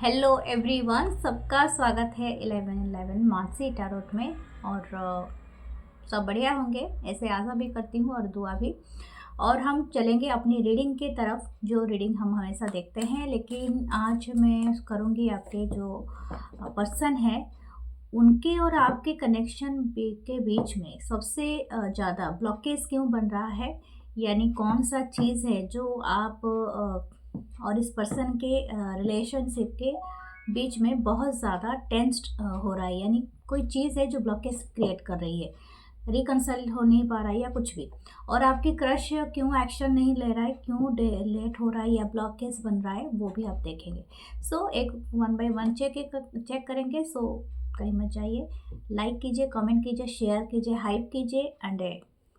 Hello everyone, सबका स्वागत है 1111 मानसी टारोट में। और सब बढ़िया होंगे, ऐसे आशा भी करती हूँ और दुआ भी। और हम चलेंगे अपनी रीडिंग की तरफ, जो रीडिंग हम हमेशा देखते हैं। लेकिन आज मैं करूँगी आपके जो पर्सन है उनके और आपके कनेक्शन के बीच में सबसे ज़्यादा ब्लॉकेज क्यों बन रहा है, यानी कौन सा चीज़ है जो आप और इस पर्सन के रिलेशनशिप के बीच में बहुत ज़्यादा टेंस्ड हो रहा है, यानी कोई चीज़ है जो ब्लॉकेज क्रिएट कर रही है, रिकनसाइल हो नहीं पा रहा है या कुछ भी। और आपकी क्रश क्यों एक्शन नहीं ले रहा है, क्यों लेट हो रहा है या ब्लॉकेज बन रहा है, वो भी आप देखेंगे। सो एक 1 बाय 1 चेक करेंगे। सो कहीं मत जाइए, लाइक कीजिए, कमेंट कीजिए, शेयर कीजिए, हाइप कीजिए एंड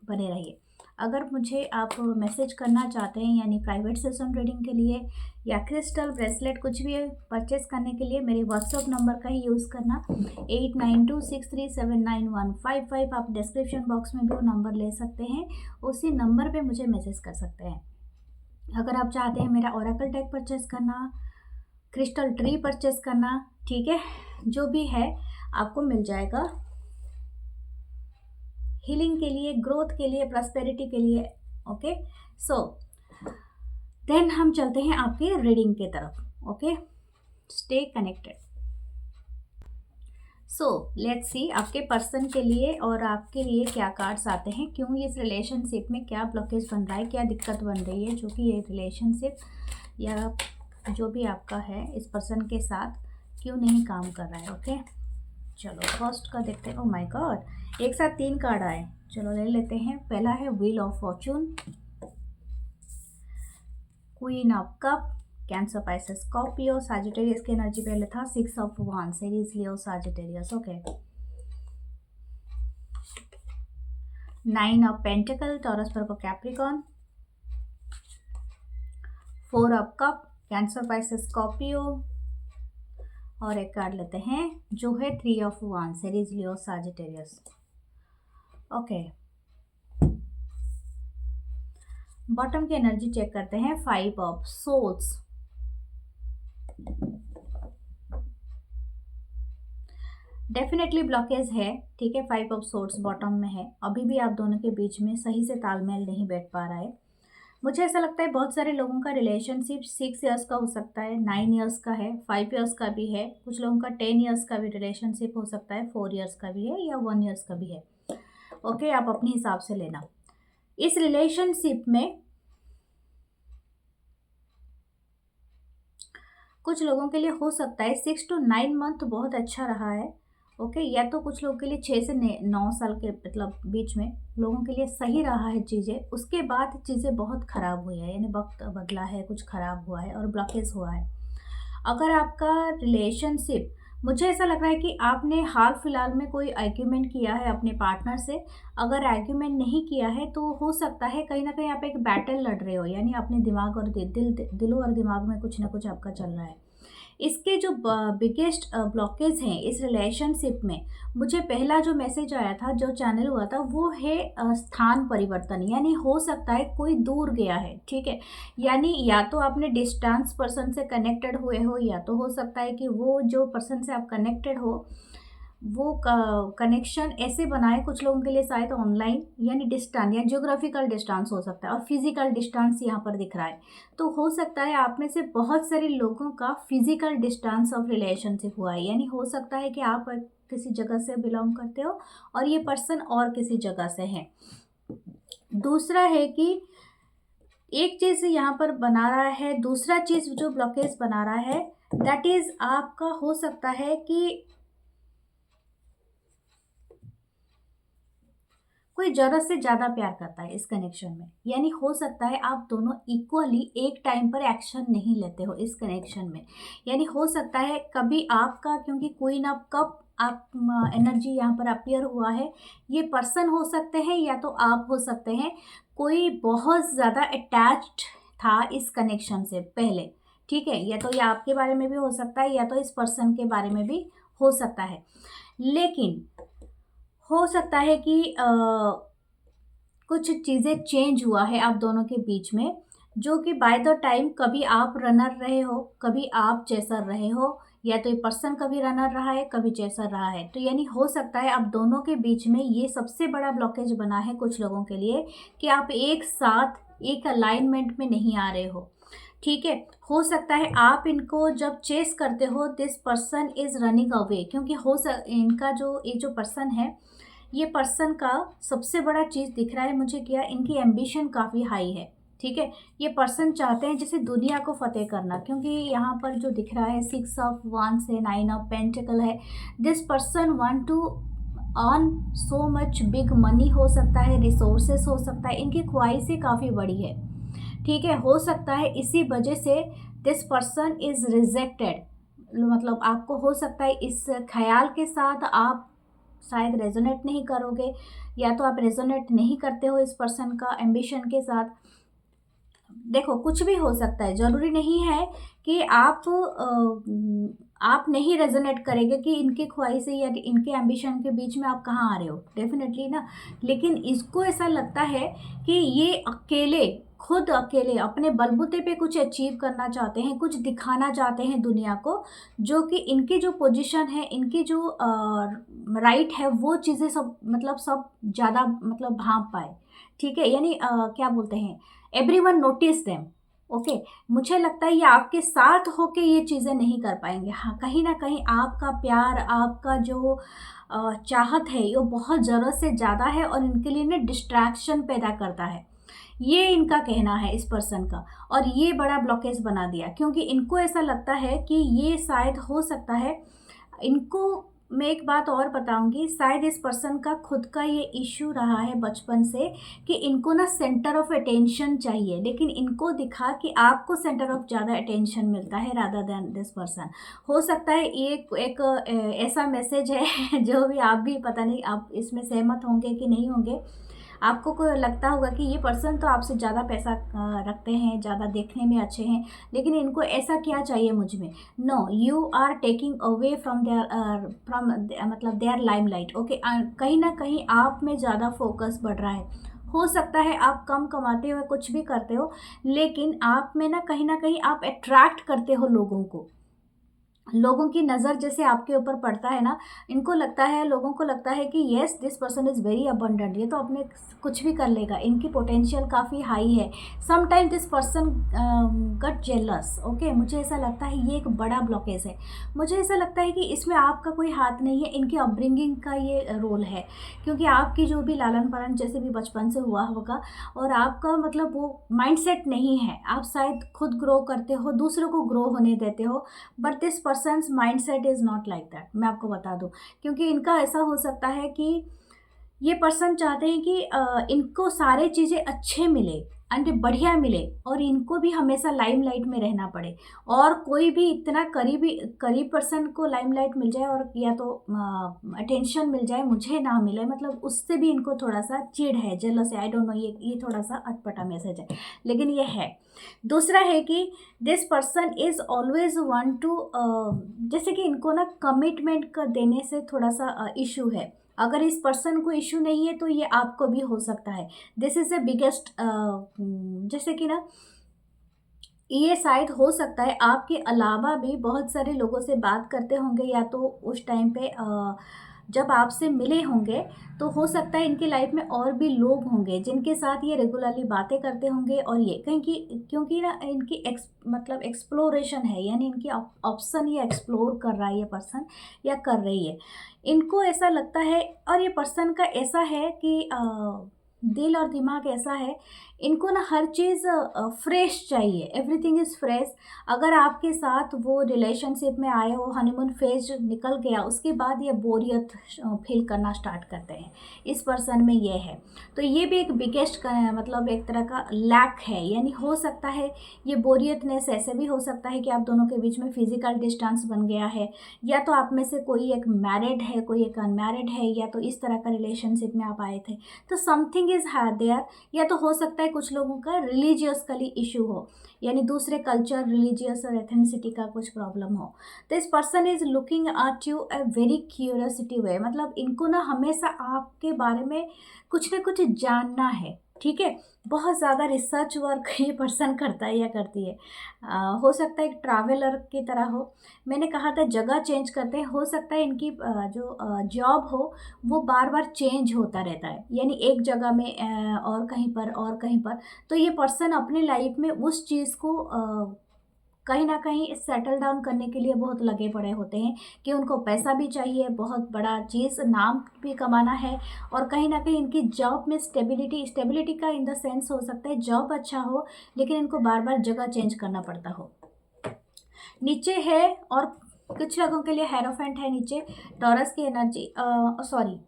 बने रहिए। अगर मुझे आप मैसेज करना चाहते हैं, यानी प्राइवेट सेशन रीडिंग के लिए या क्रिस्टल ब्रेसलेट कुछ भी परचेस करने के लिए, मेरे व्हाट्सअप नंबर का ही यूज़ करना 8926379155। आप डिस्क्रिप्शन बॉक्स में भी वो नंबर ले सकते हैं, उसी नंबर पे मुझे मैसेज कर सकते हैं। अगर आप चाहते हैं मेरा ओरेकल डेक परचेस करना, क्रिस्टल ट्री परचेस करना, ठीक है, जो भी है आपको मिल जाएगा। हीलिंग के लिए, ग्रोथ के लिए, प्रॉस्पेरिटी के लिए। ओके, सो देन हम चलते हैं आपके रीडिंग के तरफ। Okay, stay connected. So let's see आपके पर्सन के लिए और आपके लिए क्या कार्ड्स आते हैं। क्यों इस रिलेशनशिप में क्या ब्लॉकेज बन रहा है, क्या दिक्कत बन रही है, जो कि ये रिलेशनशिप या जो भी आपका है इस पर्सन के साथ क्यों नहीं काम कर रहा है। ओके, चलो फर्स्ट का देखते हैं। ओ माय गॉड, एक साथ 3 कार्ड आए, चलो ले लेते हैं। पहला है wheel of Fortune, queen of cup, cancer, Pisces, Scorpio, Sagittarius की एनर्जी पहले था। 6 of wands, Aries, Leo, Sagittarius. Okay, 9 of pentacle, Taurus, Virgo, Capricorn, 4 of cup, cancer, Pisces, Scorpio. और एक कार्ड लेते हैं जो है 3 of wands, Aries, Leo, Sagittarius. Okay, bottom की एनर्जी चेक करते हैं। 5 ऑफ सोल्स, डेफिनेटली ब्लॉकेज है, ठीक है। 5 ऑफ सोर्ड्स बॉटम में है, अभी भी आप दोनों के बीच में सही से तालमेल नहीं बैठ पा रहा है। मुझे ऐसा लगता है बहुत सारे लोगों का रिलेशनशिप 6 ईयर्स का हो सकता है, 9 ईयर्स का है, 5 ईयर्स का भी है, कुछ लोगों का 10 ईयर्स का भी रिलेशनशिप हो सकता है, 4 ईयर्स का भी है या 1 ईयर्स का भी है। ओके, आप अपने हिसाब से लेना। इस रिलेशनशिप में कुछ लोगों के लिए हो सकता है 6 to 9 मंथ बहुत अच्छा रहा है। ओके, या तो कुछ लोगों के लिए 6 से 9 साल के मतलब बीच में लोगों के लिए सही रहा है चीज़ें, उसके बाद चीज़ें बहुत ख़राब हुई है, यानी वक्त बदला है, कुछ ख़राब हुआ है और ब्लॉकेज हुआ है। अगर आपका रिलेशनशिप, मुझे ऐसा लग रहा है कि आपने हाल फिलहाल में कोई आर्ग्यूमेंट किया है अपने पार्टनर से। अगर आर्ग्यूमेंट नहीं किया है तो हो सकता है कहीं ना कहीं आप एक बैटल लड़ रहे हो, यानी अपने दिमाग और दिलों और दिमाग में कुछ ना कुछ आपका चल रहा है। इसके जो बिगेस्ट ब्लॉकेज हैं इस रिलेशनशिप में, मुझे पहला जो मैसेज आया था, जो चैनल हुआ था, वो है स्थान परिवर्तन। यानी हो सकता है कोई दूर गया है, ठीक है, यानी या तो आपने डिस्टेंस पर्सन से कनेक्टेड हुए हो, या तो हो सकता है कि वो जो पर्सन से आप कनेक्टेड हो वो कनेक्शन ऐसे बनाए कुछ लोगों के लिए शायद ऑनलाइन, यानी डिस्टेंस या जियोग्राफिकल डिस्टेंस हो सकता है, और फिजिकल डिस्टेंस यहाँ पर दिख रहा है। तो हो सकता है आप में से बहुत सारे लोगों का फिजिकल डिस्टेंस ऑफ रिलेशनशिप हुआ है, यानी हो सकता है कि आप किसी जगह से बिलोंग करते हो और ये पर्सन और किसी जगह से है। दूसरा है कि एक चीज़ यहाँ पर बना रहा है, दूसरा चीज़ जो ब्लॉकेज बना रहा है, दैट इज़ आपका हो सकता है कि कोई ज़रूरत से ज़्यादा प्यार करता है इस कनेक्शन में, यानी हो सकता है आप दोनों इक्वली एक टाइम पर एक्शन नहीं लेते हो इस कनेक्शन में। यानी हो सकता है कभी आपका, क्योंकि क्वीन ऑफ कप आप एनर्जी यहाँ पर अपीयर हुआ है, ये पर्सन हो सकते हैं या तो आप हो सकते हैं। कोई बहुत ज़्यादा अटैच्ड था इस कनेक्शन से पहले, ठीक है, या तो ये आपके बारे में भी हो सकता है या तो इस पर्सन के बारे में भी हो सकता है। लेकिन हो सकता है कि कुछ चीज़ें चेंज हुआ है आप दोनों के बीच में, जो कि बाय द टाइम कभी आप रनर रहे हो, कभी आप चेसर रहे हो, या तो ये पर्सन कभी रनर रहा है, कभी चेसर रहा है। तो यानी हो सकता है आप दोनों के बीच में ये सबसे बड़ा ब्लॉकेज बना है कुछ लोगों के लिए, कि आप एक साथ एक अलाइनमेंट में नहीं आ रहे हो। ठीक है, हो सकता है आप इनको जब चेस करते हो, this person is running away, क्योंकि इनका जो ये जो पर्सन है, ये पर्सन का सबसे बड़ा चीज़ दिख रहा है मुझे क्या, इनकी एम्बिशन काफ़ी हाई है। ठीक है, ये पर्सन चाहते हैं जैसे दुनिया को फतेह करना, क्योंकि यहाँ पर जो दिख रहा है 6 ऑफ वांड्स है, 9 ऑफ पेंटिकल है। This person want to earn so much big money, हो सकता है रिसोर्सेस, हो सकता है इनकी ख्वाहिशें काफ़ी बड़ी है। ठीक है, हो सकता है इसी वजह से दिस पर्सन इज़ रिजेक्टेड, मतलब आपको हो सकता है इस ख्याल के साथ आप शायद रेजोनेट नहीं करोगे, या तो आप रेजोनेट नहीं करते हो इस पर्सन का एम्बिशन के साथ। देखो कुछ भी हो सकता है, ज़रूरी नहीं है कि आप नहीं रेजोनेट करेंगे कि इनकी ख्वाहिशें या इनके एम्बिशन के बीच में आप कहाँ आ रहे हो, डेफिनेटली ना। लेकिन इसको ऐसा लगता है कि ये अकेले, खुद अकेले अपने बलबूते पे कुछ अचीव करना चाहते हैं, कुछ दिखाना चाहते हैं दुनिया को, जो कि इनकी जो पोजीशन है, इनकी जो राइट है, वो चीज़ें सब मतलब सब ज़्यादा मतलब भांप पाए। ठीक है, यानी क्या बोलते हैं, एवरीवन नोटिस देम। ओके, मुझे लगता है ये आपके साथ होके ये चीज़ें नहीं कर पाएंगे। हाँ, कहीं ना कहीं आपका प्यार, आपका जो चाहत है, ये बहुत ज़रूरत से ज़्यादा है और इनके लिए ना डिस्ट्रैक्शन पैदा करता है, ये इनका कहना है इस पर्सन का। और ये बड़ा ब्लॉकेज बना दिया, क्योंकि इनको ऐसा लगता है कि ये शायद हो सकता है इनको, मैं एक बात और बताऊंगी, शायद इस पर्सन का खुद का ये इश्यू रहा है बचपन से, कि इनको ना सेंटर ऑफ अटेंशन चाहिए, लेकिन इनको दिखा कि आपको सेंटर ऑफ ज़्यादा अटेंशन मिलता है रादर देन दिस पर्सन। हो सकता है ये एक ऐसा मैसेज है जो भी आप भी, पता नहीं आप इसमें सहमत होंगे कि नहीं होंगे। आपको को लगता होगा कि ये पर्सन तो आपसे ज़्यादा पैसा रखते हैं, ज़्यादा देखने में अच्छे हैं, लेकिन इनको ऐसा क्या चाहिए मुझ में। No, you are taking away from there from मतलब देयर लाइमलाइट। ओके, कहीं ना कहीं आप में ज़्यादा फोकस बढ़ रहा है। हो सकता है आप कम कमाते हो, कुछ भी करते हो, लेकिन आप में ना कहीं आप अट्रैक्ट करते हो लोगों को। लोगों की नज़र जैसे आपके ऊपर पड़ता है ना, इनको लगता है, लोगों को लगता है कि yes this person is very abundant, ये तो अपने कुछ भी कर लेगा, इनकी पोटेंशियल काफ़ी हाई है। Some time this person got jealous. Okay, मुझे ऐसा लगता है ये एक बड़ा ब्लॉकेज है। मुझे ऐसा लगता है कि इसमें आपका कोई हाथ नहीं है, इनकी अपब्रिंगिंग का ये रोल है, क्योंकि आपकी जो भी लालन पालन जैसे भी बचपन से हुआ होगा, और आपका मतलब वो माइंडसेट नहीं है, आप शायद खुद ग्रो करते हो, दूसरों को ग्रो होने देते हो, but this persons mindset is not like that, मैं आपको बता दूं। क्योंकि इनका ऐसा हो सकता है कि ये पर्सन चाहते हैं कि इनको सारे चीज़ें अच्छे मिले एंड बढ़िया मिले, और इनको भी हमेशा लाइमलाइट में रहना पड़े, और कोई भी इतना करीब पर्सन को लाइमलाइट मिल जाए और या तो अटेंशन मिल जाए, मुझे ना मिले, मतलब उससे भी इनको थोड़ा सा चिढ़ है, जेलस है, आई डोंट नो, ये थोड़ा सा अटपटा मैसेज है, लेकिन ये है। दूसरा है कि this person is always want to, जैसे कि इनको ना कमिटमेंट का देने से थोड़ा सा इशू है। अगर इस पर्सन को इशू नहीं है तो ये आपको भी हो सकता है। दिस इज़ द बिगेस्ट, जैसे कि ना ये शायद हो सकता है आपके अलावा भी बहुत सारे लोगों से बात करते होंगे, या तो उस टाइम पे जब आपसे मिले होंगे, तो हो सकता है इनकी लाइफ में और भी लोग होंगे जिनके साथ ये रेगुलरली बातें करते होंगे, और ये कहीं की, क्योंकि ना इनकी मतलब एक्सप्लोरेशन है, यानी इनकी ऑप्शन ये एक्सप्लोर कर रहा है ये पर्सन, या कर रही है। इनको ऐसा लगता है, और ये पर्सन का ऐसा है कि दिल और दिमाग ऐसा है, इनको ना हर चीज़ फ्रेश चाहिए, एवरीथिंग इज़ फ्रेश। अगर आपके साथ वो रिलेशनशिप में आए हो, हनीमून फेज निकल गया, उसके बाद ये बोरियत फील करना स्टार्ट करते हैं, इस पर्सन में ये है। तो ये भी एक बिगेस्ट मतलब एक तरह का लैक है, यानी हो सकता है ये बोरियतनेस ऐसे भी हो सकता है कि आप दोनों के बीच में फिजिकल डिस्टेंस बन गया है, या तो आप में से कोई एक मैरिड है, कोई एक अनमैरिड है, या तो इस तरह का रिलेशनशिप में आप आए थे, तो समथिंग इज़ देयर। या तो हो सकता है कुछ लोगों का रिलीजियसली इशू हो, यानी दूसरे कल्चर, रिलीजियस और एथेनिसिटी का कुछ प्रॉब्लम हो। तो इस person is looking at you a very curiosity way, मतलब इनको ना हमेशा आपके बारे में कुछ ना कुछ जानना है, ठीक है, बहुत ज़्यादा रिसर्च वर्क ये पर्सन करता है या करती है। हो सकता है एक ट्रैवलर की तरह हो। मैंने कहा था जगह चेंज करते हैं, हो सकता है इनकी जो जॉब हो वो बार-बार चेंज होता रहता है। यानी एक जगह में और कहीं पर और कहीं पर। तो ये पर्सन अपनी लाइफ़ में उस चीज़ को कहीं न कहीं सेटल डाउन करने के लिए बहुत लगे पड़े होते हैं कि उनको पैसा भी चाहिए, बहुत बड़ा चीज़ नाम भी कमाना है और कहीं न कहीं इनकी जॉब में स्टेबिलिटी स्टेबिलिटी का इन द सेंस हो सकता है जॉब अच्छा हो, लेकिन इनको बार-बार जगह चेंज करना पड़ता हो। नीचे है और कुछ लोगों के लिए हेरोफेंट है नीचे, टॉरस की एनर्जी सॉरी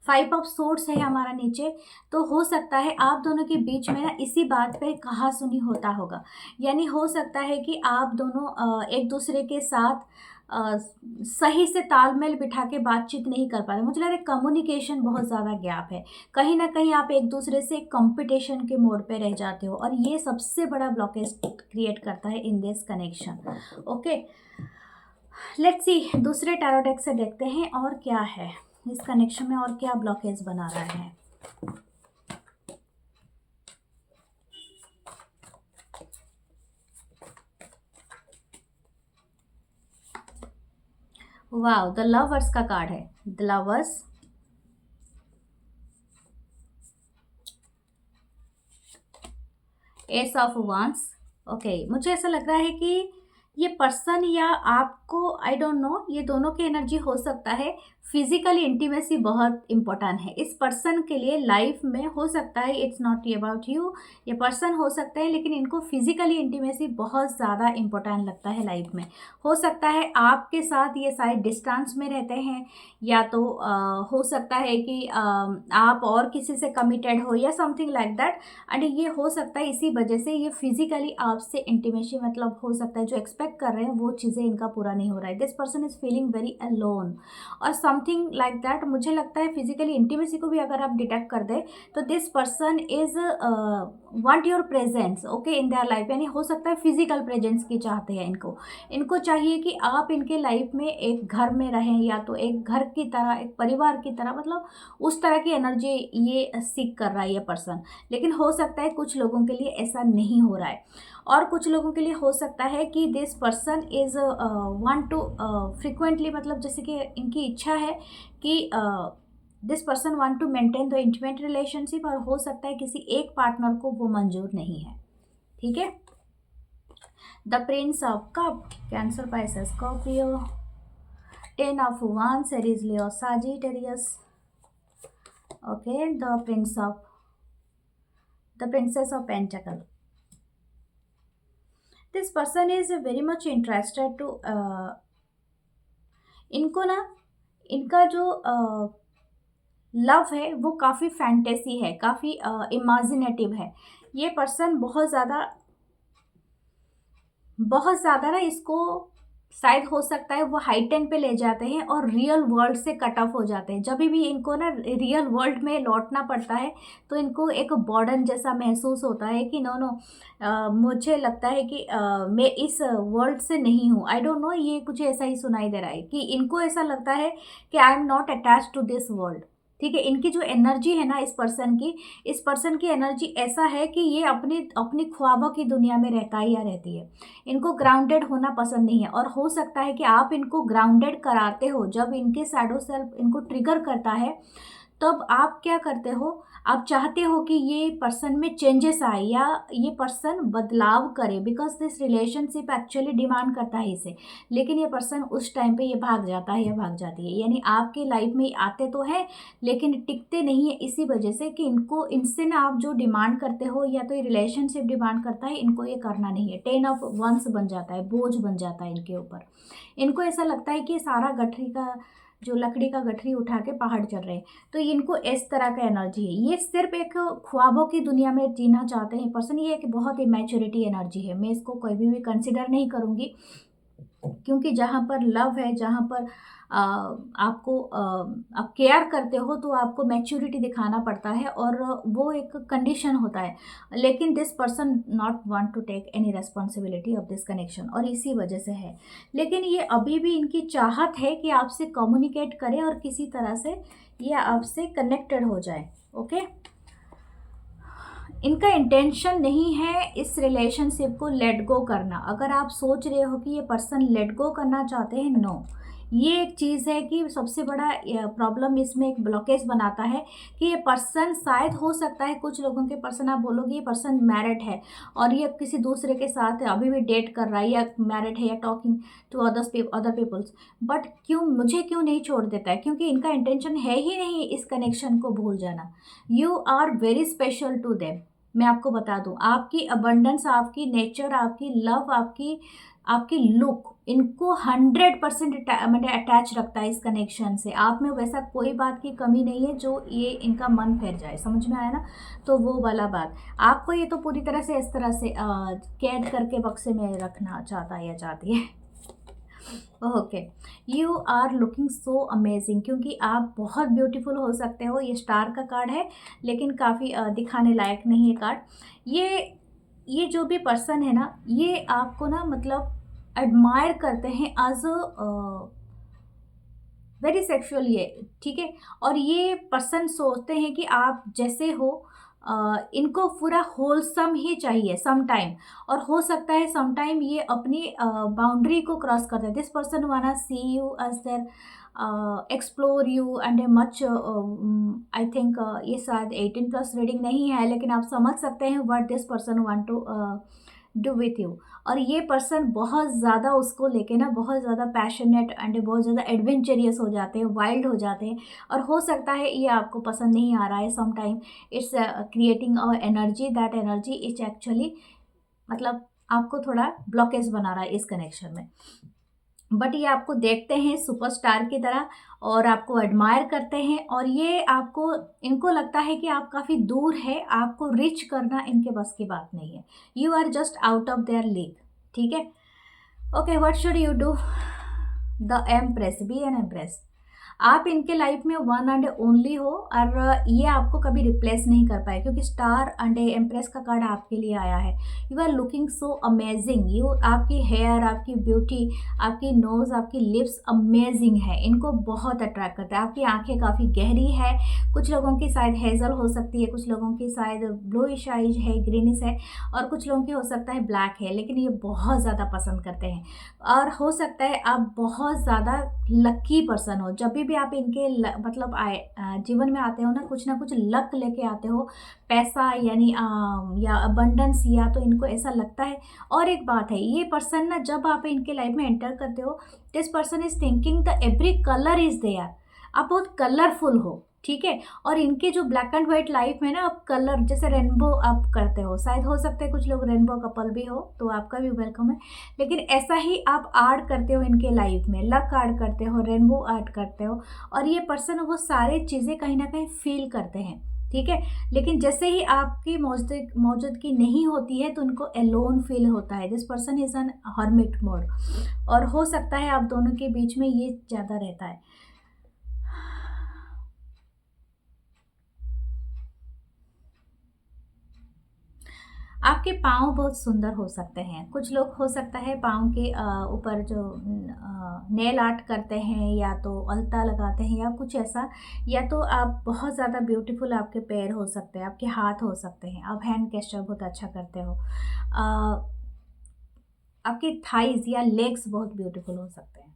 5 ऑफ सोर्ड्स है हमारा नीचे। तो हो सकता है आप दोनों के बीच में ना इसी बात पे कहा-सुनी होता होगा। यानी हो सकता है कि आप दोनों एक दूसरे के साथ अ, सही से तालमेल बिठा के बातचीत नहीं कर पा रहे। मुझे लग रहा है कम्युनिकेशन बहुत ज़्यादा गैप है। कहीं न कहीं आप एक दूसरे से कॉम्पिटिशन के मोड पे रह जाते हो और ये सबसे बड़ा ब्लॉकेज क्रिएट करता है in this connection. Okay, let's see दूसरे टैरो डेक से देखते हैं और क्या है इस कनेक्शन में और क्या ब्लॉकेज बना रहा है। वाओ, द लवर्स का कार्ड है। द लवर्स, एस ऑफ वांस। ओके, मुझे ऐसा लग रहा है कि ये पर्सन या आपको आई डोंट नो, ये दोनों की एनर्जी हो सकता है। फिजिकली इंटीमेसी बहुत इंपॉर्टेंट है इस पर्सन के लिए लाइफ में। हो सकता है इट्स नॉट अबाउट यू, ये पर्सन हो सकता है, लेकिन इनको फिजिकली इंटीमेसी बहुत ज़्यादा इंपॉर्टेंट लगता है लाइफ में। हो सकता है आपके साथ ये शायद डिस्टेंस में रहते हैं, या तो हो सकता है कि आप और किसी से कमिटेड हो या समथिंग लाइक दैट। एंड ये हो सकता है इसी वजह से ये फिजिकली आपसे इंटीमेसी, मतलब हो सकता है जो एक्सपेक्ट कर रहे हैं वो चीज़ें इनका पूरा नहीं हो रहा है। This person is feeling very alone और समथिंग लाइक दैट। मुझे लगता है फिजिकली इंटीमेसी को भी अगर आप डिटेक्ट कर दें तो this person is want your presence okay in their life. यानी हो सकता है फिजिकल प्रेजेंस की चाहते हैं इनको। इनको चाहिए कि आप इनके लाइफ में एक घर में रहें, या तो एक घर की तरह, एक परिवार की तरह, मतलब उस तरह की एनर्जी ये सीख कर रहा है ये पर्सन। लेकिन हो सकता है कुछ लोगों के लिए ऐसा नहीं हो रहा है, और कुछ लोगों के लिए हो सकता है कि this person is want to frequently, मतलब जैसे कि इनकी इच्छा है कि this person want to maintain the intimate relationship, और हो सकता है किसी एक पार्टनर को वो मंजूर नहीं है। ठीक है, the prince of cup, cancer, Pisces, Scorpio, 10 of wands, Aries, Leo, sagittarius। Okay, the princess of pentacle. This person is very much interested to, इनको ना, इनका जो लव है वो काफ़ी फैंटेसी है, काफ़ी इमेजिनेटिव है। ये पर्सन बहुत ज़्यादा ना इसको शायद हो सकता है वो हाइटेन पे ले जाते हैं और रियल वर्ल्ड से कट ऑफ हो जाते हैं। जब भी इनको ना रियल वर्ल्ड में लौटना पड़ता है तो इनको एक बर्डन जैसा महसूस होता है कि नो नो, मुझे लगता है कि मैं इस वर्ल्ड से नहीं हूँ। आई डोंट नो, ये कुछ ऐसा ही सुनाई दे रहा है कि इनको ऐसा लगता है कि I am not attach to this world. ठीक है, इनकी जो एनर्जी है ना इस पर्सन की एनर्जी ऐसा है कि ये अपनी अपनी ख्वाबों की दुनिया में रहता है या रहती है। इनको ग्राउंडेड होना पसंद नहीं है, और हो सकता है कि आप इनको ग्राउंडेड कराते हो। जब इनके शैडो सेल्फ इनको ट्रिगर करता है तब आप क्या करते हो, आप चाहते हो कि ये पर्सन में चेंजेस आए या ये पर्सन बदलाव करे, because this relationship actually demand करता है इसे। लेकिन ये पर्सन उस टाइम पे ये भाग जाता है या भाग जाती है। यानी आपके लाइफ में आते तो है लेकिन टिकते नहीं है, इसी वजह से कि इनको, इनसे ना आप जो डिमांड करते हो या तो ये रिलेशनशिप डिमांड करता है, इनको ये करना नहीं है। 10 ऑफ वंस बन जाता है, बोझ बन जाता है इनके ऊपर। इनको ऐसा लगता है कि सारा गठरी का, जो लकड़ी का गठरी उठा के पहाड़ चढ़ रहे हैं। तो इनको इस तरह का एनर्जी है। ये सिर्फ एक ख्वाबों की दुनिया में जीना चाहते हैं पर्सन। ये एक बहुत ही मैच्योरिटी एनर्जी है। मैं इसको कोई भी कंसिडर नहीं करूँगी, क्योंकि जहाँ पर लव है, जहाँ पर आपको आप केयर करते हो तो आपको मैच्योरिटी दिखाना पड़ता है, और वो एक कंडीशन होता है। लेकिन this person not want to take any responsibility of this connection, और इसी वजह से है। लेकिन ये अभी भी इनकी चाहत है कि आपसे कम्युनिकेट करें और किसी तरह से ये आपसे कनेक्टेड हो जाए। ओके, इनका इंटेंशन नहीं है इस रिलेशनशिप को लेट गो करना। अगर आप सोच रहे हो कि ये पर्सन लेट गो करना चाहते हैं, नो। ये एक चीज़ है कि सबसे बड़ा प्रॉब्लम इसमें एक ब्लॉकेज बनाता है कि ये पर्सन शायद हो सकता है, कुछ लोगों के पर्सन आप बोलोगे ये पर्सन मैरिड है और ये किसी दूसरे के साथ अभी भी डेट कर रहा है, या मैरिड है, या talking to other peoples, but मुझे क्यों नहीं छोड़ देता है? क्योंकि इनका इंटेंशन है ही नहीं इस कनेक्शन को भूल जाना। You are very special to them. मैं आपको बता दूं, आपकी अबंडेंस, आपकी नेचर, आपकी लव, आपकी आपकी लुक इनको 100% मतलब अटैच रखता है इस कनेक्शन से। आप में वैसा कोई बात की कमी नहीं है जो ये इनका मन फेर जाए, समझ में आया ना? तो वो वाला बात, आपको ये तो पूरी तरह से इस तरह से कैद करके बक्से में रखना चाहता है या चाहती है। Okay, you are looking so amazing, क्योंकि आप बहुत ब्यूटीफुल हो सकते हो। ये स्टार का कार्ड है, लेकिन काफ़ी दिखाने लायक नहीं है कार्ड। ये जो भी पर्सन है ना, ये आपको ना मतलब एडमायर करते हैं एज अ वेरी सेक्सुअल, ये ठीक है। और ये पर्सन सोचते हैं कि आप जैसे हो, इनको पूरा होलसम ही चाहिए सम टाइम। और हो सकता है सम टाइम ये अपनी बाउंड्री को क्रॉस करते हैं। This person wanna see you as there, explore you and a much, I think ये शायद 18+ रीडिंग नहीं है, लेकिन आप समझ सकते हैं what this person want to do with you. और ये पर्सन बहुत ज़्यादा उसको लेके ना बहुत ज़्यादा पैशनेट एंड बहुत ज़्यादा एडवेंचरियस हो जाते हैं, वाइल्ड हो जाते हैं। और हो सकता है ये आपको पसंद नहीं आ रहा है some time. It's creating a energy, that energy is actually मतलब आपको थोड़ा ब्लॉकेज बना रहा है इस कनेक्शन में। बट ये आपको देखते हैं सुपरस्टार की तरह और आपको एडमायर करते हैं, और ये आपको, इनको लगता है कि आप काफ़ी दूर है, आपको रिच करना इनके बस की बात नहीं है। You are just out of their league, ठीक है। Okay, what should you do? The empress, be an empress. आप इनके लाइफ में वन एंड ओनली हो, और ये आपको कभी रिप्लेस नहीं कर पाए, क्योंकि स्टार एंड एम्प्रेस का कार्ड आपके लिए आया है। You are looking so amazing. You, आपकी हेयर, आपकी ब्यूटी, आपकी नोज़, आपकी लिप्स अमेजिंग है, इनको बहुत अट्रैक्ट करता है। आपकी आंखें काफ़ी गहरी है, कुछ लोगों की शायद हेजल हो सकती है, कुछ लोगों की शायद ब्लूइश आइज है, ग्रीनिश है, और कुछ लोगों की हो सकता है ब्लैक है, लेकिन ये बहुत ज़्यादा पसंद करते हैं। और हो सकता है आप बहुत ज़्यादा लकी पर्सन हो। जब भी आप इनके मतलब आए जीवन में आते हो ना कुछ लक लेके आते हो, पैसा यानी या अबंडेंस, या तो इनको ऐसा लगता है। और एक बात है, ये पर्सन ना जब आप इनके लाइफ में एंटर करते हो, this person is thinking the every colour is there. आप बहुत कलरफुल हो, ठीक है। और इनके जो ब्लैक एंड वाइट लाइफ में ना, आप कलर जैसे रेनबो आप करते हो, शायद हो सकता है कुछ लोग रेनबो कपल भी हो, तो आपका भी वेलकम है। लेकिन ऐसा ही आप ऐड करते हो इनके लाइफ में, लक ऐड करते हो, रेनबो ऐड करते हो, और ये पर्सन वो सारी चीज़ें कहीं ना कहीं फील करते हैं, ठीक है। लेकिन जैसे ही आपकी मौजूदगी नहीं होती है, तो उनको एलोन फील होता है। This person is an hermit mode, और हो सकता है आप दोनों के बीच में ये ज़्यादा रहता है। आपके पाँव बहुत सुंदर हो सकते हैं। कुछ लोग हो सकता है पाँव के ऊपर जो नेल आर्ट करते हैं, या तो अलता लगाते हैं, या कुछ ऐसा। या तो आप बहुत ज़्यादा ब्यूटीफुल आपके पैर हो सकते हैं, आपके हाथ हो सकते हैं, आप हैंड गेस्चर बहुत अच्छा करते हो। आपके थाइज़ या लेग्स बहुत ब्यूटीफुल हो सकते हैं।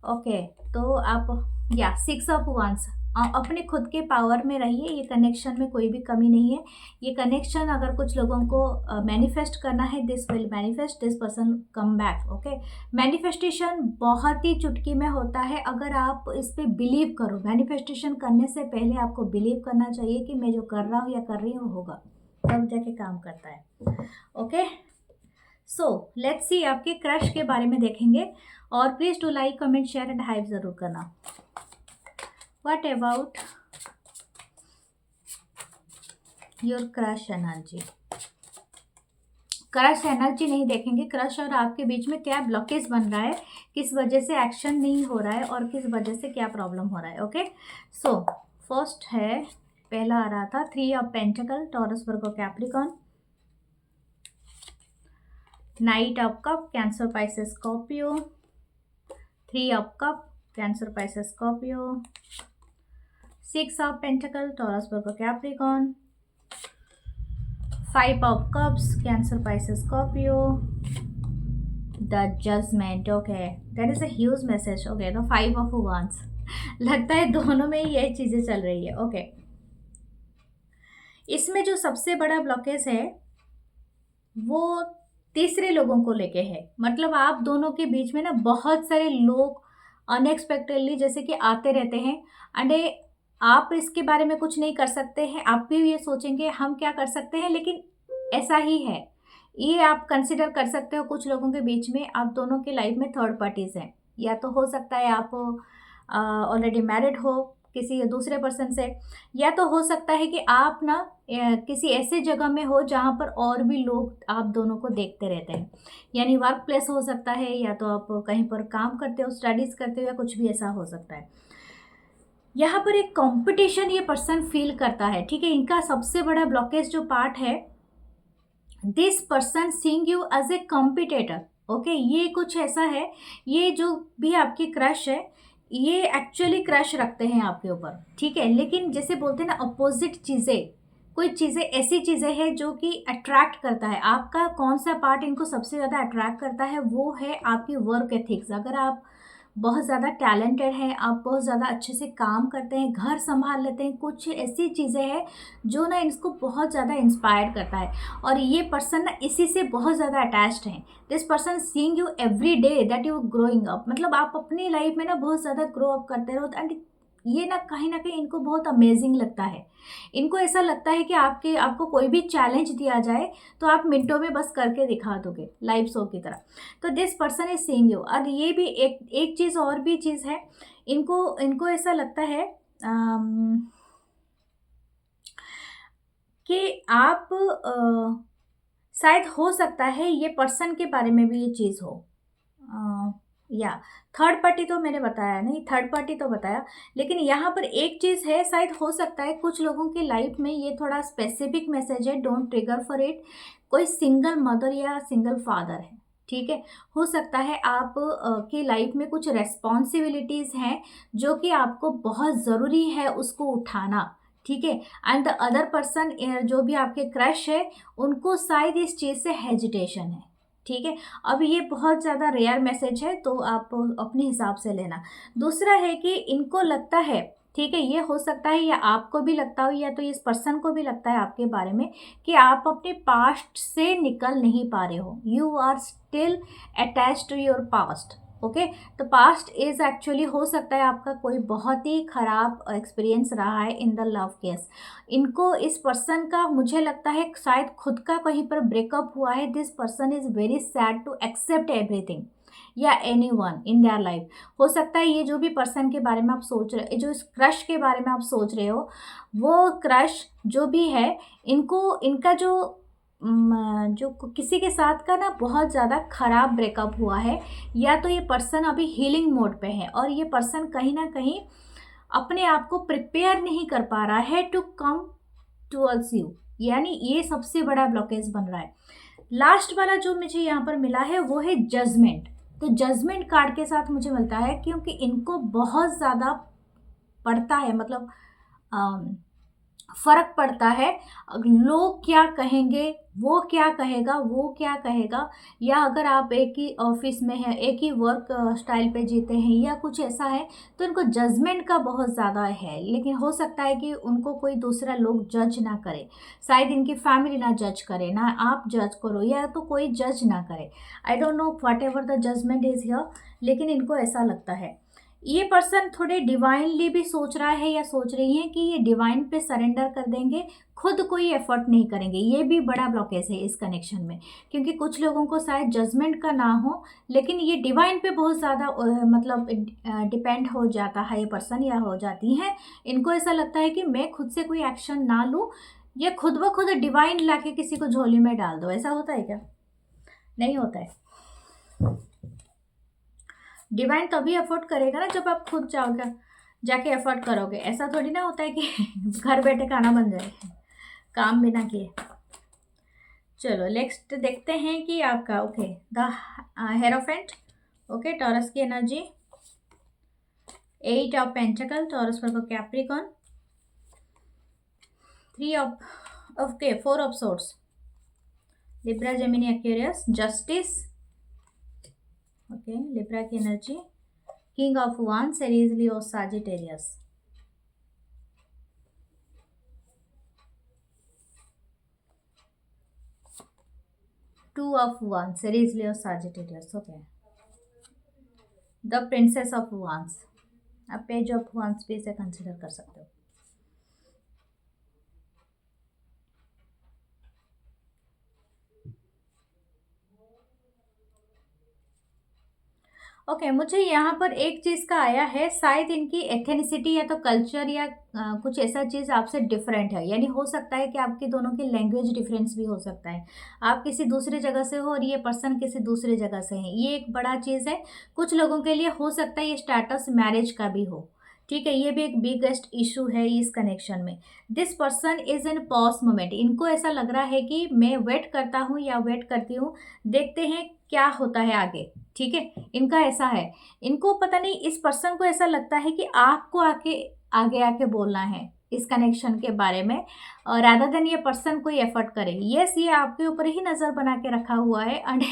ओके, तो आप या 6 ऑफ वांड्स, अपने खुद के पावर में रहिए। ये कनेक्शन में कोई भी कमी नहीं है। ये कनेक्शन अगर कुछ लोगों को मैनिफेस्ट करना है, this will manifest, this person come back. Okay, manifestation बहुत ही चुटकी में होता है, अगर आप इस पर बिलीव करो। मैनिफेस्टेशन करने से पहले आपको बिलीव करना चाहिए कि मैं जो कर रहा हूँ या कर रही हूँ होगा, तब जाके काम करता है। ओके, सो लेट्स सी, आपके क्रश के बारे में देखेंगे। और please to like, comment, share and hype ज़रूर करना। What about your crush energy? Crush energy नहीं देखेंगे, क्रश और आपके बीच में क्या ब्लॉकेज बन रहा है, किस वजह से एक्शन नहीं हो रहा है, और किस वजह से क्या प्रॉब्लम हो रहा है। ओके, सो फर्स्ट है, पहला आ रहा था 3 of pentacle, Taurus, Virgo, Capricorn. Knight of cup, cancer, Pisces, Scorpio. 3 of cup, cancer, Pisces, Scorpio. 6 of pentacle, Taurus, Virgo, Capricorn. Five of cups, Cancer, Pisces, Scorpio, the judgement. Okay, that is a huge message. Okay, the five of wands लगता है दोनों में ही यही चीजें चल रही है। Okay, इसमें जो सबसे बड़ा ब्लॉकेज है वो तीसरे लोगों को लेके है। मतलब आप दोनों के बीच में ना बहुत सारे लोग अनएक्सपेक्टेडली जैसे कि आते रहते हैं। एंड आप इसके बारे में कुछ नहीं कर सकते हैं, आप भी ये सोचेंगे हम क्या कर सकते हैं, लेकिन ऐसा ही है। ये आप कंसिडर कर सकते हो, कुछ लोगों के बीच में आप दोनों की लाइफ में थर्ड पार्टीज हैं। या तो हो सकता है आप ऑलरेडी मैरिड हो किसी दूसरे पर्सन से, या तो हो सकता है कि आप ना किसी ऐसे जगह में हो जहाँ पर और भी लोग आप दोनों को देखते रहते हैं। यानी वर्क प्लेस हो सकता है, या तो आप कहीं पर काम करते हो, स्टडीज़ करते हो, या कुछ भी ऐसा हो सकता है। यहाँ पर एक कंपटीशन ये पर्सन फील करता है। ठीक है, इनका सबसे बड़ा ब्लॉकेज जो पार्ट है, this person seeing you as a competitor. Okay, ये कुछ ऐसा है, ये जो भी आपकी क्रश है ये एक्चुअली क्रश रखते हैं आपके ऊपर। ठीक है, लेकिन जैसे बोलते हैं ना अपोजिट चीज़ें, कोई चीज़ें ऐसी चीज़ें हैं जो कि अट्रैक्ट करता है। आपका कौन सा पार्ट इनको सबसे ज़्यादा अट्रैक्ट करता है, वो है आपकी वर्क एथिक्स। अगर आप बहुत ज़्यादा टैलेंटेड हैं, आप बहुत ज़्यादा अच्छे से काम करते हैं, घर संभाल लेते हैं, कुछ ऐसी चीज़ें हैं जो ना इसको बहुत ज़्यादा इंस्पायर करता है। और ये पर्सन ना इसी से बहुत ज़्यादा अटैच्ड हैं। This person seeing you every day that you growing up. मतलब आप अपनी लाइफ में ना बहुत ज़्यादा ग्रो अप करते रहो। एंड ये ना कहीं इनको बहुत अमेजिंग लगता है। इनको ऐसा लगता है कि आपको कोई भी चैलेंज दिया जाए तो आप मिनटों में बस करके दिखा दोगे, लाइव शो की तरह। तो this person is seeing you. और ये भी एक चीज़ और भी चीज़ है, इनको ऐसा लगता है कि आप शायद हो सकता है ये पर्सन के बारे में भी ये चीज़ हो। या थर्ड पार्टी तो मैंने बताया नहीं, थर्ड पार्टी तो बताया, लेकिन यहाँ पर एक चीज़ है, शायद हो सकता है कुछ लोगों की लाइफ में ये थोड़ा स्पेसिफिक मैसेज है, डोंट ट्रिगर फॉर इट। कोई सिंगल मदर या सिंगल फादर है। ठीक है, हो सकता है आप की लाइफ में कुछ रेस्पॉन्सिबिलिटीज़ हैं जो कि आपको बहुत ज़रूरी है उसको उठाना। ठीक है, एंड द अदर पर्सन जो भी आपके क्रश है उनको शायद इस चीज़ से हेजिटेशन है। ठीक है, अब ये बहुत ज़्यादा रेयर मैसेज है तो आप अपने हिसाब से लेना। दूसरा है कि इनको लगता है, ठीक है, ये हो सकता है या आपको भी लगता हो या तो इस पर्सन को भी लगता है आपके बारे में कि आप अपने पास्ट से निकल नहीं पा रहे हो। You are still attach to your past. Okay, तो पास्ट इज एक्चुअली हो सकता है आपका कोई बहुत ही ख़राब एक्सपीरियंस रहा है इन द लव केस। इनको इस पर्सन का मुझे लगता है शायद खुद का कहीं पर ब्रेकअप हुआ है। This person is very sad to accept everything या anyone in their life. हो सकता है ये जो भी पर्सन के बारे में आप सोच रहे, जो इस क्रश के बारे में आप सोच रहे हो, वो क्रश जो भी है, इनको इनका जो किसी के साथ का ना बहुत ज़्यादा ख़राब ब्रेकअप हुआ है, या तो ये पर्सन अभी हीलिंग मोड पे है और ये पर्सन कहीं ना कहीं अपने आप को प्रिपेयर नहीं कर पा रहा है टू कम टुवर्ड्स यू। यानी ये सबसे बड़ा ब्लॉकेज बन रहा है। लास्ट वाला जो मुझे यहाँ पर मिला है वो है जजमेंट। तो जजमेंट कार्ड के साथ मुझे मिलता है क्योंकि इनको बहुत ज़्यादा पड़ता है, मतलब फ़र्क पड़ता है लोग क्या कहेंगे, वो क्या कहेगा, वो क्या कहेगा। या अगर आप एक ही ऑफिस में हैं, एक ही वर्क स्टाइल पे जीते हैं या कुछ ऐसा है, तो इनको जजमेंट का बहुत ज़्यादा है। लेकिन हो सकता है कि उनको कोई दूसरा लोग जज ना करे, शायद इनकी फैमिली ना जज करे, ना आप जज करो, या तो कोई जज ना करे। I don't know whatever the judgement is here, लेकिन इनको ऐसा लगता है। ये पर्सन थोड़े डिवाइनली भी सोच रहा है या सोच रही है कि ये डिवाइन पे सरेंडर कर देंगे, खुद कोई एफर्ट नहीं करेंगे। ये भी बड़ा ब्लॉकेज है इस कनेक्शन में, क्योंकि कुछ लोगों को शायद जजमेंट का ना हो, लेकिन ये डिवाइन पे बहुत ज़्यादा मतलब डिपेंड हो जाता है ये पर्सन, या हो जाती हैं। इनको ऐसा लगता है कि मैं खुद से कोई एक्शन ना लूँ, ये खुद ब खुद डिवाइन लाके किसी को झोली में डाल दो। ऐसा होता है क्या? नहीं होता है। डिवाइन तभी अफोर्ड करेगा ना जब आप खुद जाके अफोर्ड करोगे। ऐसा थोड़ी ना होता है कि घर बैठे खाना बन जाए काम बिना किए। चलो नेक्स्ट देखते हैं कि आपका okay the hierophant. Okay, Taurus की energy, 8 of pentacle, Taurus for Capricorn, 3 of okay 4 of swords, Libra, Gemini, Aquarius, justice, okay, Libra की energy, king of wands, Aries, Leo, Sagittarius, 2 of wands, Aries, Leo, Sagittarius, okay, the princess of wands, आप page of वांस भी इसे consider कर सकते हो। Okay मुझे यहाँ पर एक चीज़ का आया है, शायद इनकी एथेनिसिटी या तो कल्चर या कुछ ऐसा चीज़ आपसे डिफरेंट है, यानी हो सकता है कि आपकी दोनों की लैंग्वेज डिफरेंस भी हो सकता है। आप किसी दूसरी जगह से हो और ये पर्सन किसी दूसरी जगह से है, ये एक बड़ा चीज़ है। कुछ लोगों के लिए हो सकता है ये स्टेटस मैरिज का भी हो, ठीक है, ये भी एक बिगेस्ट इशू है इस कनेक्शन में। This person is in pause moment, इनको ऐसा लग रहा है कि मैं वेट करता हूँ या वेट करती हूँ, देखते हैं क्या होता है आगे, ठीक है, इनका ऐसा है। इनको पता नहीं, इस पर्सन को ऐसा लगता है कि आपको आगे आके बोलना है इस कनेक्शन के बारे में, और रादर देन ये पर्सन कोई एफर्ट करे। यस, ये आपके ऊपर ही नज़र बना के रखा हुआ है एंड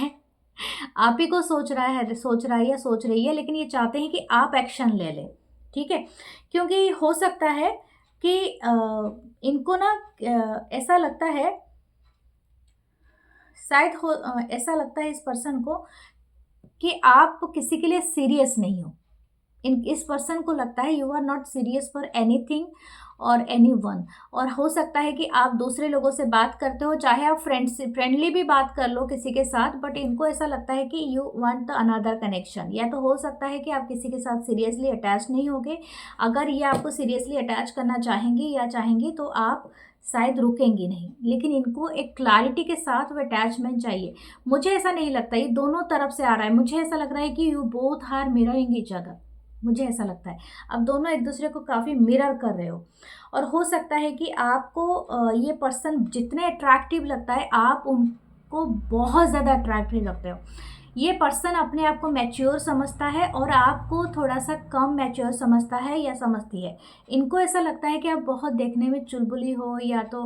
आप ही को सोच रहा है, सोच रहा है या सोच रही है, लेकिन ये चाहते हैं कि आप एक्शन ले लें, ठीक है, क्योंकि हो सकता है कि इनको ना ऐसा लगता है, शायद ऐसा लगता है इस पर्सन को कि आप किसी के लिए सीरियस नहीं हो। इस पर्सन को लगता है you are not serious for anything और एनी वन, और हो सकता है कि आप दूसरे लोगों से बात करते हो, चाहे आप फ्रेंडली भी बात कर लो किसी के साथ, बट इनको ऐसा लगता है कि you want the another connection. या तो हो सकता है कि आप किसी के साथ सीरियसली अटैच नहीं होगे, अगर ये आपको सीरियसली अटैच करना चाहेंगी या चाहेंगी तो आप शायद रुकेंगी नहीं, लेकिन इनको एक क्लैरिटी के साथ वो अटैचमेंट चाहिए। मुझे ऐसा नहीं लगता, ये दोनों तरफ से आ रहा है, मुझे ऐसा लग रहा है कि you both are mirroring each other, मुझे ऐसा लगता है अब दोनों एक दूसरे को काफ़ी मिरर कर रहे हो। और हो सकता है कि आपको ये पर्सन जितने अट्रैक्टिव लगता है, आप उनको बहुत ज़्यादा अट्रैक्टिव लगते हो। ये पर्सन अपने आप को मैच्योर समझता है और आपको थोड़ा सा कम मैच्योर समझता है या समझती है। इनको ऐसा लगता है कि आप बहुत देखने में चुलबुली हो, या तो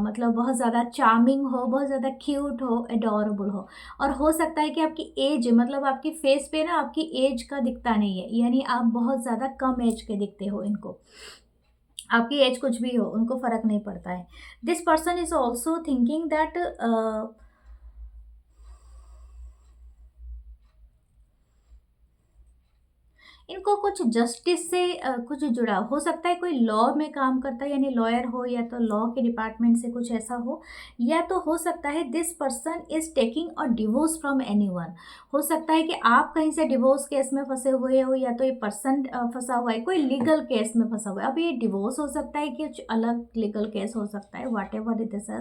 मतलब बहुत ज़्यादा चार्मिंग हो, बहुत ज़्यादा क्यूट हो, एडोरेबल हो। और हो सकता है कि आपकी एज, मतलब आपकी फेस पे ना आपकी एज का दिखता नहीं है, यानी आप बहुत ज़्यादा कम एज के दिखते हो इनको। आपकी एज कुछ भी हो, उनको फ़र्क नहीं पड़ता है। This person is also thinking that इनको कुछ जस्टिस से कुछ जुड़ा हो सकता है, कोई लॉ में काम करता है, यानी लॉयर हो, या तो लॉ के डिपार्टमेंट से कुछ ऐसा हो, या तो हो सकता है this person is taking a divorce from anyone. हो सकता है कि आप कहीं से डिवोर्स केस में फंसे हुए हो, या तो ये पर्सन फंसा हुआ है कोई लीगल केस में फंसा हुआ है। अब ये डिवोर्स हो सकता है कि कुछ अलग लीगल केस हो सकता है, whatever it is.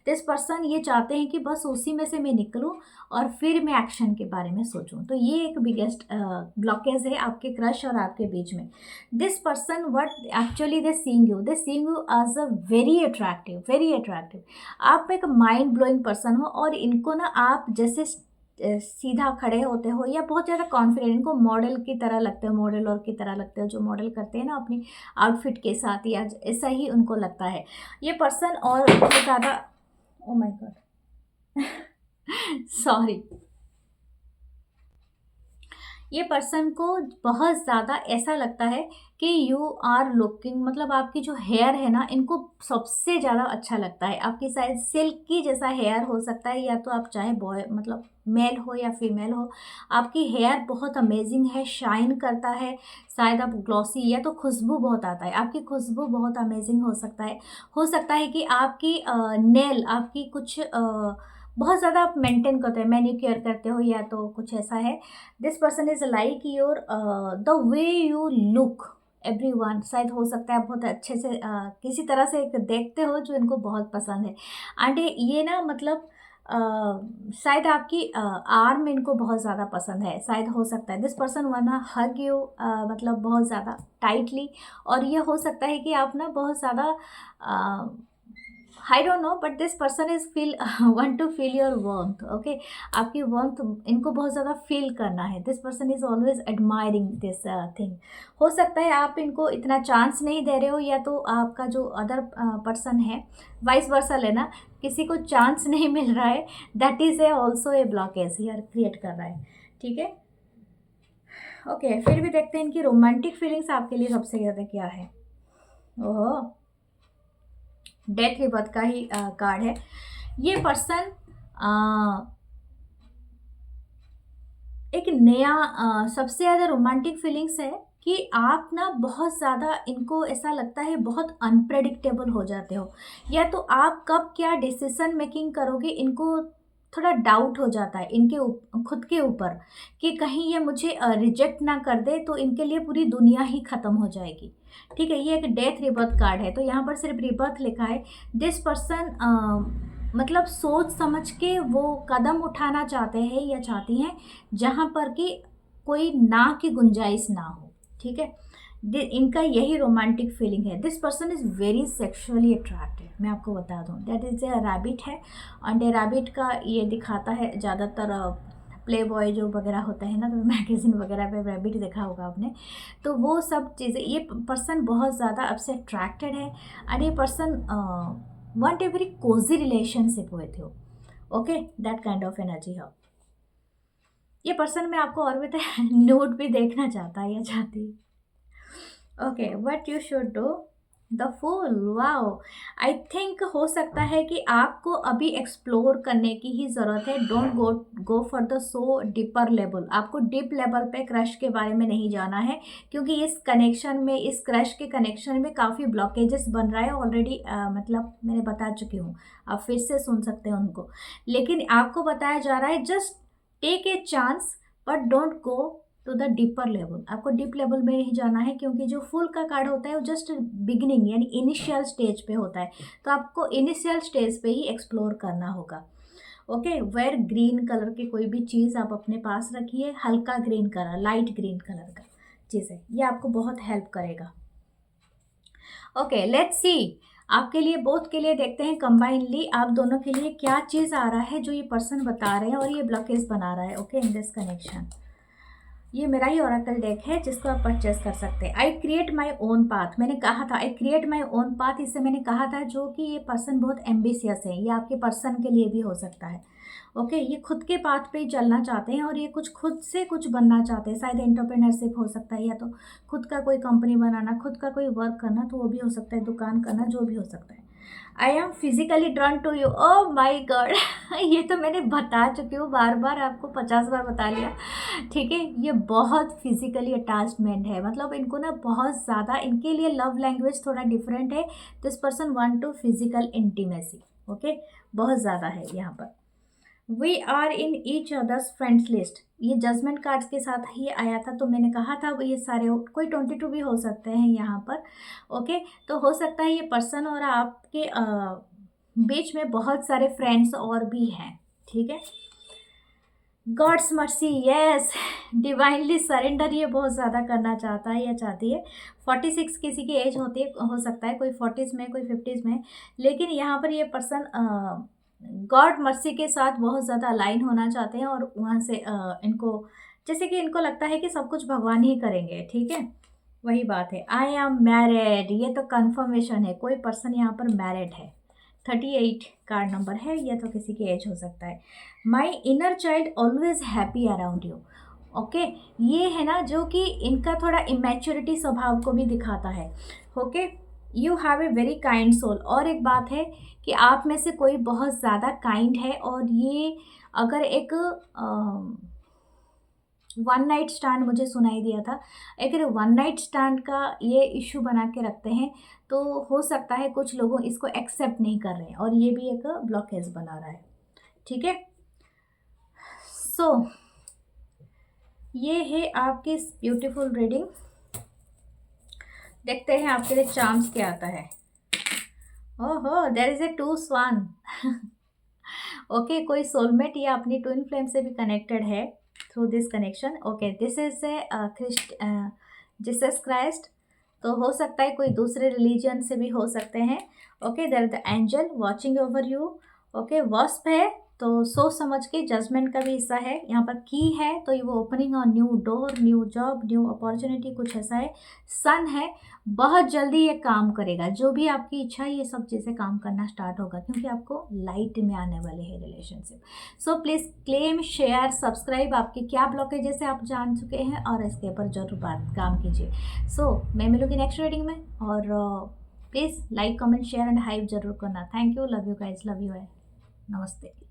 This person ये चाहते हैं कि बस उसी में से मैं निकलूं और फिर मैं एक्शन के बारे में सोचूं। तो ये एक बिगेस्ट ब्लॉकेज है आपके क्रश और आपके बीच में। This person what actually they seeing you as a very attractive, very attractive. आप एक माइंड ब्लोइंग पर्सन हो, और इनको ना आप जैसे सीधा खड़े होते हो या बहुत ज़्यादा कॉन्फिडेंट, इनको मॉडल की तरह लगते हो, मॉडल और की तरह लगते हो, जो मॉडल करते हैं ना अपनी आउटफिट के साथ, या ऐसा ही उनको लगता है ये पर्सन। और बहुत ज़्यादा, ओ माय गॉड सॉरी, ये पर्सन को बहुत ज़्यादा ऐसा लगता है कि यू आर लुकिंग, मतलब आपकी जो हेयर है ना, इनको सबसे ज़्यादा अच्छा लगता है। आपकी शायद सिल्क की जैसा हेयर हो सकता है, या तो आप चाहे बॉय मतलब मेल हो या फीमेल हो, आपकी हेयर बहुत अमेजिंग है, शाइन करता है। शायद आप ग्लॉसी, या तो खुशबू बहुत आता है, आपकी खुशबू बहुत अमेजिंग हो सकता है। हो सकता है कि आपकी नेल, आपकी कुछ बहुत ज़्यादा आप मेंटेन करते हो, मैनिक्योर करते हो, या तो कुछ ऐसा है। This person is like your the way you look everyone. शायद हो सकता है आप बहुत अच्छे से किसी तरह से एक देखते हो जो इनको बहुत पसंद है। एंड ये ना मतलब शायद आपकी आर्म इनको बहुत ज़्यादा पसंद है, शायद हो सकता है दिस पर्सन वरना हग यू, मतलब बहुत ज़्यादा टाइटली। और ये हो सकता है कि आप ना बहुत ज़्यादा I don't know but this person is feel want to feel your warmth, okay. आपकी वार्मथ इनको बहुत ज़्यादा फील करना है। This person is always admiring this thing. हो सकता है आप इनको इतना चांस नहीं दे रहे हो, या तो आपका जो अदर पर्सन है वाइस वर्सा लेना, किसी को चांस नहीं मिल रहा है। That is a also a blockage here create कर रहा है, ठीक है। ओके, फिर भी देखते हैं इनकी रोमांटिक फीलिंग्स आपके लिए सबसे ज़्यादा क्या है। ओहो, डेथ रिबर्थ का ही कार्ड है। ये पर्सन एक नया सबसे ज़्यादा रोमांटिक फीलिंग्स है कि आप ना बहुत ज़्यादा इनको ऐसा लगता है बहुत अनप्रेडिक्टेबल हो जाते हो, या तो आप कब क्या डिसीजन मेकिंग करोगे इनको थोड़ा डाउट हो जाता है इनके खुद के ऊपर, कि कहीं ये मुझे रिजेक्ट ना कर दे तो इनके लिए पूरी दुनिया ही ख़त्म हो जाएगी, ठीक है। ये एक डेथ रिबर्थ कार्ड है, तो यहाँ पर सिर्फ रिबर्थ लिखा है। दिस पर्सन मतलब सोच समझ के वो कदम उठाना चाहते हैं या चाहती हैं जहाँ पर कि कोई ना की गुंजाइश ना हो, ठीक है। इनका यही रोमांटिक फीलिंग है। This person is very sexually attracted, मैं आपको बता दूं। दैट इज़ ए रैबिट है, एंड ए रैबिट का ये दिखाता है ज़्यादातर प्ले बॉय जो वगैरह होता है ना, तो मैगज़ीन वगैरह पे रैबिट देखा होगा आपने। तो वो सब चीज़ें, ये पर्सन बहुत ज़्यादा आपसे अट्रैक्टेड है, एंड ये person want a very cozy relationship with you, okay, that kind of energy है। ये पर्सन में आपको और भी नोट भी देखना चाहता है या चाहती है। Okay, what you should do, the fool. Wow, I think हो सकता है कि आपको अभी एक्सप्लोर करने की ही ज़रूरत है। Don't go for the so deeper level. आपको डीप लेवल पे क्रश के बारे में नहीं जाना है, क्योंकि इस कनेक्शन में, इस क्रश के कनेक्शन में काफ़ी ब्लॉकेजेस बन रहा है ऑलरेडी। मतलब मैंने बता चुकी हूँ, आप फिर से सुन सकते हैं उनको। लेकिन आपको बताया जा रहा है just take a chance, but don't go to the deeper level. आपको डीप लेवल में ही जाना है, क्योंकि जो फुल का कार्ड होता है वो जस्ट बिगिनिंग यानी इनिशियल स्टेज पे होता है, तो आपको इनिशियल स्टेज पे ही एक्सप्लोर करना होगा। ओके, वेयर ग्रीन कलर की कोई भी चीज़ आप अपने पास रखिए, हल्का green colour, light green colour का चीज़ है, ये आपको बहुत हेल्प करेगा। ओके, लेट्स सी आपके लिए, बोथ के लिए देखते हैं कंबाइनली आप दोनों के लिए क्या चीज़ आ रहा है जो ये पर्सन बता रहे हैं और ये ब्लॉकेज बना रहा है। ओके, इन दिस कनेक्शन ये मेरा ही ओरेकल डेक है जिसको आप परचेस कर सकते हैं। I create my own path, मैंने कहा था I create my own path, इससे मैंने कहा था जो कि ये पर्सन बहुत एम्बिशियस है, ये आपके पर्सन के लिए भी हो सकता है। ओके, ये खुद के पाथ पे ही चलना चाहते हैं और ये कुछ खुद से कुछ बनना चाहते हैं। शायद एंटरप्रेन्योरशिप हो सकता है, या तो खुद का कोई कंपनी बनाना, खुद का कोई वर्क करना, तो वो भी हो सकता है, दुकान करना, जो भी हो सकता है। I am physically drawn to you, oh my God, ये तो मैंने बता चुकी हूँ, बार बार आपको 50 बार बता लिया, ठीक है। ये बहुत फिजिकली अटैचमेंट है, मतलब इनको ना बहुत ज़्यादा, इनके लिए लव लैंग्वेज थोड़ा डिफरेंट है। This person want to physical intimacy, okay, बहुत ज़्यादा है यहाँ पर। We are in each others friends list, ये जजमेंट कार्ड्स के साथ ही आया था, तो मैंने कहा था ये सारे कोई 22 भी हो सकते हैं यहाँ पर। ओके, तो हो सकता है ये पर्सन और आपके बीच में बहुत सारे फ्रेंड्स और भी हैं, ठीक है। God's mercy, yes, divinely surrender ये बहुत ज़्यादा करना चाहता है या चाहती है। 46 किसी की एज होती है, हो सकता है कोई 40s में, कोई 50s में, लेकिन यहाँ पर ये पर्सन गॉड मर्सी के साथ बहुत ज़्यादा अलाइन होना चाहते हैं, और वहाँ से इनको जैसे कि इनको लगता है कि सब कुछ भगवान ही करेंगे, ठीक है। वही बात है, आई एम मैरिड, ये तो कन्फर्मेशन है, कोई पर्सन यहाँ पर मैरिड है। 38 कार्ड नंबर है, या तो किसी की एज हो सकता है। My inner child always happy around you, okay, ये है ना जो कि इनका थोड़ा इमेच्योरिटी स्वभाव को भी दिखाता है। Okay, you have a very kind soul, और एक बात है कि आप में से कोई बहुत ज़्यादा काइंड है, और ये अगर एक वन नाइट स्टैंड, मुझे सुनाई दिया था, अगर वन नाइट स्टैंड का ये इशू बना के रखते हैं, तो हो सकता है कुछ लोगों इसको एक्सेप्ट नहीं कर रहे हैं, और ये भी एक ब्लॉकेज बना रहा है, ठीक है। सो ये है आपकी ब्यूटीफुल रीडिंग। देखते हैं आपके लिए चार्म्स क्या आता है। ओहो, there is a 2 swan. Okay, कोई सोलमेट या अपनी ट्विन फ्लेम से भी कनेक्टेड है through this connection. Okay, this is a Jesus Christ. तो हो सकता है कोई दूसरे रिलीजन से भी हो सकते हैं। Okay, there the angel watching over you. Okay, wasp है तो सोच समझ के, जजमेंट का भी हिस्सा है। यहाँ पर की है तो ये वो opening on new door, new job, new opportunity, कुछ ऐसा है। सन है, बहुत जल्दी ये काम करेगा, जो भी आपकी इच्छा है ये सब चीज़ें काम करना स्टार्ट होगा, क्योंकि आपको लाइट में आने वाले हैं relationship. So please claim, share, subscribe, आपकी क्या ब्लॉकेजेस है आप जान चुके हैं, और इसके ऊपर जरूर बात काम कीजिए। सो मैं मिलूंगी नेक्स्ट रीडिंग में, और please like, comment, share and hype जरूर करना। Thank you, love you guys, love you है, नमस्ते।